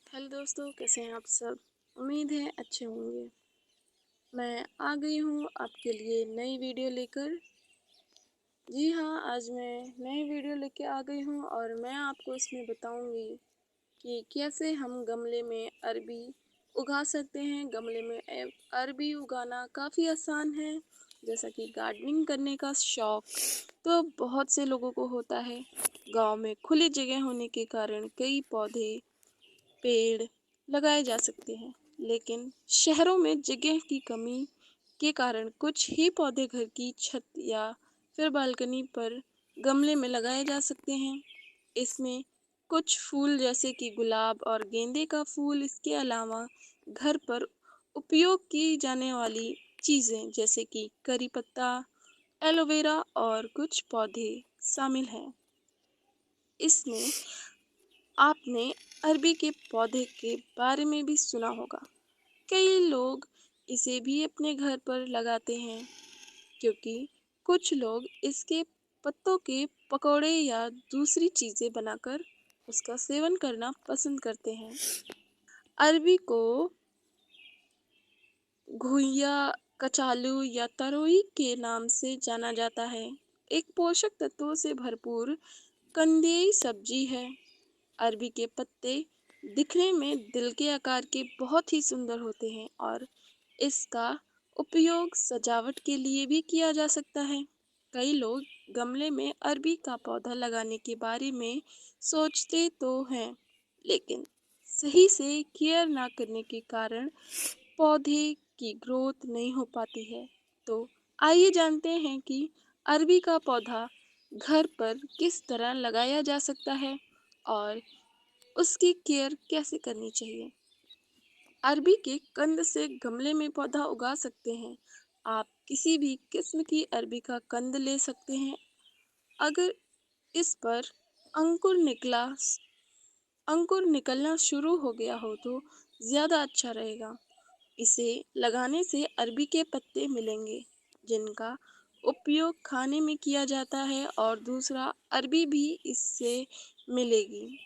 Hello दोस्तों, कैसे हैं आप सब। उम्मीद है अच्छे होंगे। मैं आ गई हूँ आपके लिए नई वीडियो लेकर। जी हाँ, आज मैं नई वीडियो लेके आ गई हूँ और मैं आपको इसमें बताऊँगी कि कैसे हम गमले में अरबी उगा सकते हैं। गमले में अरबी उगाना काफ़ी आसान है। जैसा कि गार्डनिंग करने का शौक तो बहुत से लोगों को होता है। गांव में खुली जगह होने के कारण कई पौधे पेड़ लगाए जा सकते हैं, लेकिन शहरों में जगह की कमी के कारण कुछ ही पौधे घर की छत या फिर बालकनी पर गमले में लगाए जा सकते हैं। इसमें कुछ फूल जैसे कि गुलाब और गेंदे का फूल, इसके अलावा घर पर उपयोग की जाने वाली चीज़ें जैसे कि करी पत्ता, एलोवेरा और कुछ पौधे शामिल हैं। इसमें आपने अरबी के पौधे के बारे में भी सुना होगा। कई लोग इसे भी अपने घर पर लगाते हैं, क्योंकि कुछ लोग इसके पत्तों के पकौड़े या दूसरी चीजें बनाकर उसका सेवन करना पसंद करते हैं। अरबी को घुइया, कचालू या तरोई के नाम से जाना जाता है। एक पोषक तत्वों से भरपूर कंदियाई सब्जी है। अरबी के पत्ते दिखने में दिल के आकार के बहुत ही सुंदर होते हैं और इसका उपयोग सजावट के लिए भी किया जा सकता है। कई लोग गमले में अरबी का पौधा लगाने के बारे में सोचते तो हैं, लेकिन सही से केयर ना करने के कारण पौधे की ग्रोथ नहीं हो पाती है। तो आइए जानते हैं कि अरबी का पौधा घर पर किस तरह लगाया जा सकता है और उसकी केयर कैसे करनी चाहिए। अरबी के कंद से गमले में पौधा उगा सकते हैं। आप किसी भी किस्म की अरबी का कंद ले सकते हैं। अगर इस पर अंकुर निकला अंकुर निकलना शुरू हो गया हो तो ज़्यादा अच्छा रहेगा। इसे लगाने से अरबी के पत्ते मिलेंगे, जिनका उपयोग खाने में किया जाता है, और दूसरा अरबी भी इससे मिलेगी।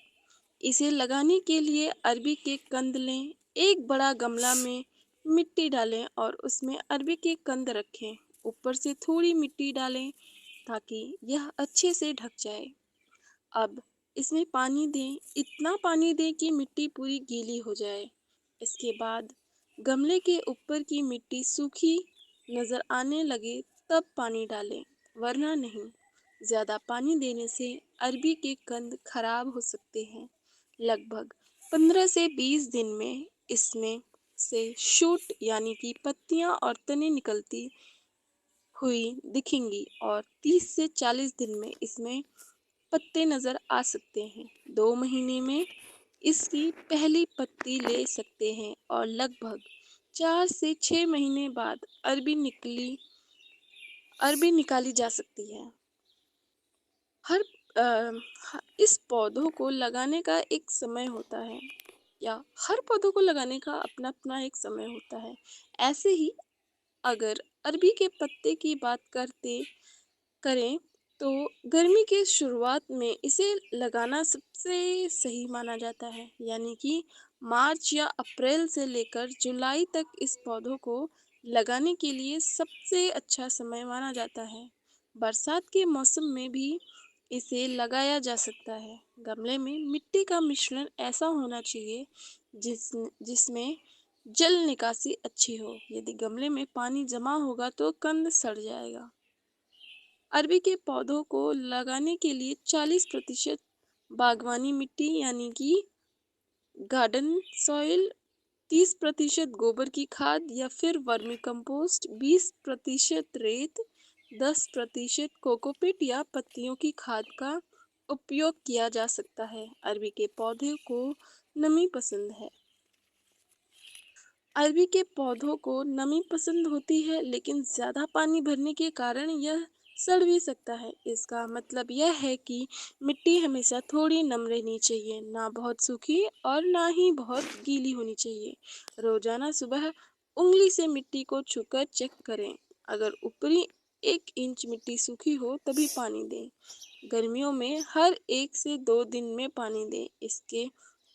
इसे लगाने के लिए अरबी के कंद लें। एक बड़ा गमला में मिट्टी डालें और उसमें अरबी के कंद रखें। ऊपर से थोड़ी मिट्टी डालें ताकि यह अच्छे से ढक जाए। अब इसमें पानी दें, इतना पानी दें कि मिट्टी पूरी गीली हो जाए। इसके बाद गमले के ऊपर की मिट्टी सूखी नजर आने लगे तब पानी डालें, वरना नहीं। ज़्यादा पानी देने से अरबी के कंद खराब हो सकते हैं। लगभग 15 से 20 दिन में इसमें से शूट यानी कि पत्तियां और तने निकलती हुई दिखेंगी, और 30 से 40 दिन में इसमें पत्ते नजर आ सकते हैं। 2 महीने में इसकी पहली पत्ती ले सकते हैं और लगभग 4 से 6 महीने बाद अरबी निकाली जा सकती है। हर इस पौधों को लगाने का एक समय होता है, या हर पौधों को लगाने का अपना अपना एक समय होता है। ऐसे ही अगर अरबी के पत्ते की बात करते करें तो गर्मी के शुरुआत में इसे लगाना सबसे सही माना जाता है, यानी कि मार्च या अप्रैल से लेकर जुलाई तक इस पौधों को लगाने के लिए सबसे अच्छा समय माना जाता है। बरसात के मौसम में भी इसे लगाया जा सकता है। गमले में मिट्टी का मिश्रण ऐसा होना चाहिए जिसमें जल निकासी अच्छी हो। यदि गमले में पानी जमा होगा तो कंद सड़ जाएगा। अरबी के पौधों को लगाने के लिए 40% बागवानी मिट्टी यानी कि गार्डन सॉइल, 30% गोबर की खाद या फिर वर्मी कंपोस्ट, 20% रेत, 10% कोकोपीट या पत्तियों की खाद का उपयोग किया जा सकता है। अरबी के पौधे को नमी पसंद है। अरबी के पौधों को नमी पसंद होती है, लेकिन ज़्यादा पानी भरने के कारण यह सड़ भी सकता है। इसका मतलब यह है कि मिट्टी हमेशा थोड़ी नम रहनी चाहिए, ना बहुत सूखी और ना ही बहुत गीली होनी चाहिए। रोजाना सुबह उंगली से मिट्टी को छूकर चेक करें। अगर ऊपरी 1 इंच मिट्टी सूखी हो तभी पानी दें। गर्मियों में हर 1 से 2 दिन में पानी दें। इसके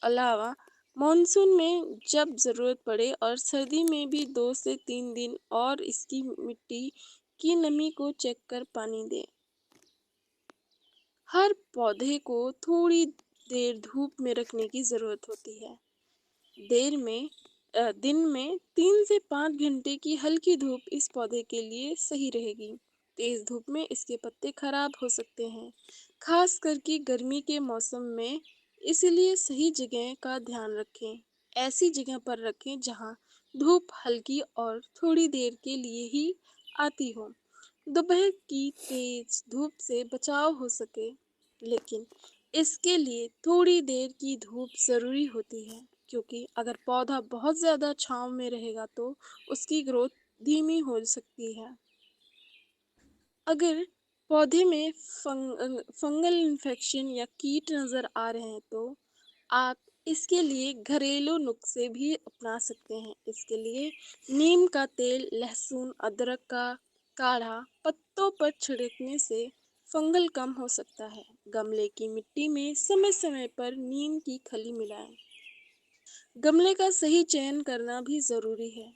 अलावा मानसून में जब ज़रूरत पड़े और सर्दी में भी 2 से 3 दिन और इसकी मिट्टी की नमी को चेक कर पानी दें। हर पौधे को थोड़ी देर धूप में रखने की ज़रूरत होती है। दिन में 3 से 5 घंटे की हल्की धूप इस पौधे के लिए सही रहेगी। तेज धूप में इसके पत्ते खराब हो सकते हैं, खास करके गर्मी के मौसम में। इसलिए सही जगह का ध्यान रखें। ऐसी जगह पर रखें जहां धूप हल्की और थोड़ी देर के लिए ही आती हो। दोपहर की तेज धूप से बचाव हो सके, लेकिन इसके लिए थोड़ी देर की धूप ज़रूरी होती है, क्योंकि अगर पौधा बहुत ज़्यादा छाँव में रहेगा तो उसकी ग्रोथ धीमी हो सकती है। अगर पौधे में फंगल इन्फेक्शन या कीट नज़र आ रहे हैं तो आप इसके लिए घरेलू नुस्खे भी अपना सकते हैं। इसके लिए नीम का तेल, लहसुन, अदरक का काढ़ा पत्तों पर छिड़कने से फंगल कम हो सकता है। गमले की मिट्टी में समय समय पर नीम की खली मिलाएं। गमले का सही चयन करना भी ज़रूरी है।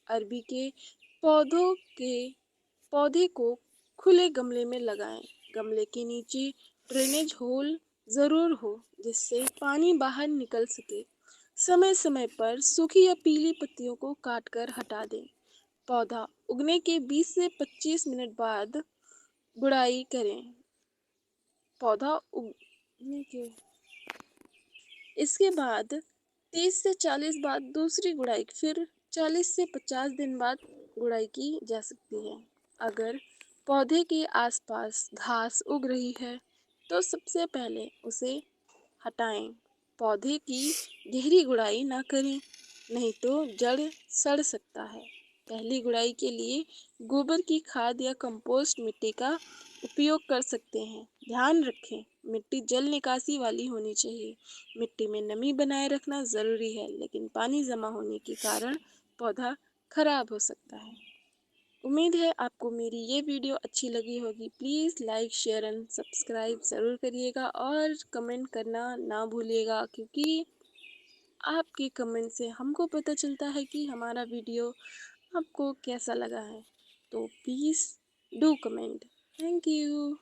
अरबी के पौधों के पौधे को खुले गमले में लगाएं। गमले के नीचे ड्रेनेज होल ज़रूर हो, जिससे पानी बाहर निकल सके। समय समय पर सूखी या पीली पत्तियों को काटकर हटा दें। पौधा उगने के 20 से 25 मिनट बाद गुड़ाई करें। पौधा उगने के इसके बाद 30 से 40 बाद दूसरी गुड़ाई, फिर 40 से 50 दिन बाद गुड़ाई की जा सकती है। अगर पौधे के आसपास घास उग रही है तो सबसे पहले उसे हटाएं। पौधे की गहरी गुड़ाई ना करें, नहीं तो जड़ सड़ सकता है। पहली गुड़ाई के लिए गोबर की खाद या कंपोस्ट मिट्टी का उपयोग कर सकते हैं। ध्यान रखें, मिट्टी जल निकासी वाली होनी चाहिए। मिट्टी में नमी बनाए रखना ज़रूरी है, लेकिन पानी जमा होने के कारण पौधा खराब हो सकता है। उम्मीद है आपको मेरी ये वीडियो अच्छी लगी होगी। Please like, share and subscribe ज़रूर करिएगा और कमेंट करना ना भूलिएगा, क्योंकि आपके कमेंट से हमको पता चलता है कि हमारा वीडियो आपको कैसा लगा है। तो please do comment. Thank you.